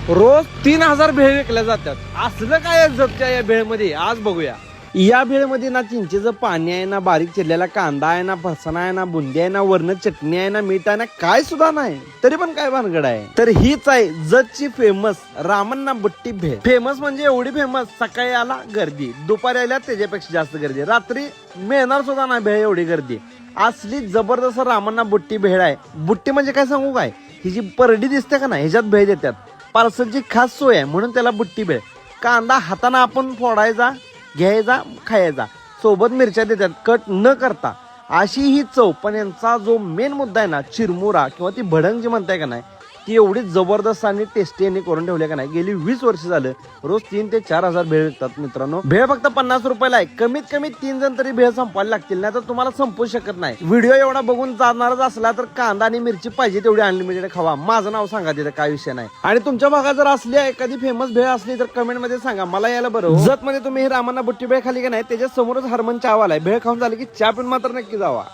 रोज 3000 भेळ विकल्या जातात. असलं काय जगत्या या भेळमध्ये आज बघूया. या भेळमध्ये ना चिंचेचं पाणी आहे ना, बारीक चिरलेला कांदा आहे ना, फरसाणा आहे ना, बुंदी आहे ना, वरण चटणी आहे ना, मीठ आहे ना, काय सुद्धा नाही. तरी पण काय भानगड आहे. तर हीच आहे जगची फेमस रामण्णा बुट्टी भेळ. फेमस म्हणजे एवढी फेमस, सकाळी आला गर्दी, दुपारी आल्या त्याच्यापेक्षा जास्त गर्दी, रात्री मिळणार सुद्धा नाही भेळ एवढी गर्दी. असली जबरदस्त रामण्णा बुट्टी भेळ आहे. बुट्टी म्हणजे काय सांगू काय, ही जी परडी दिसते का ना, ह्याच्यात भेळ देतात. पार्सलची खास सोय आहे म्हणून त्याला बुट्टी भेळ. कांदा हाताने आपण फोडायचा, घ्यायचा, खायचा, सोबत मिरच्या देतात कट न करता. अशी ही चव. पण यांचा जो मेन मुद्दा आहे ना, चिरमुरा किंवा ती भडंग जी म्हणताय का नाही, ती एवढी जबरदस्त आणि टेस्टी यांनी करून ठेवली का नाही. गेली 20 वर्ष झालं रोज 3 ते 4000 भेळ विकतात मित्रांनो. भेळ फक्त 50 रुपयाला आहे. कमीत कमी 3 जण तरी भेळ संपवायला लागतील, नाही तर तुम्हाला संपू शकत नाही. व्हिडिओ एवढा बघून जाणारच असला तर कांदा आणि मिरची पाहिजे तेवढी अनलिमिटेड खावा. माझं नाव सांगा, तिथं काय विषय नाही. आणि तुमच्या भागात जर असली एखादी फेमस भेळ असली तर कमेंट मध्ये सांगा, मला यायला बरं. जत मध्ये तुम्ही रामण्णा बुट्टी भेळ खाली का नाही, त्याच्या समोरच हरमन चहावाला आहे. भेळ खाऊन झाली की चहा पिऊन मात्र नक्की जावा.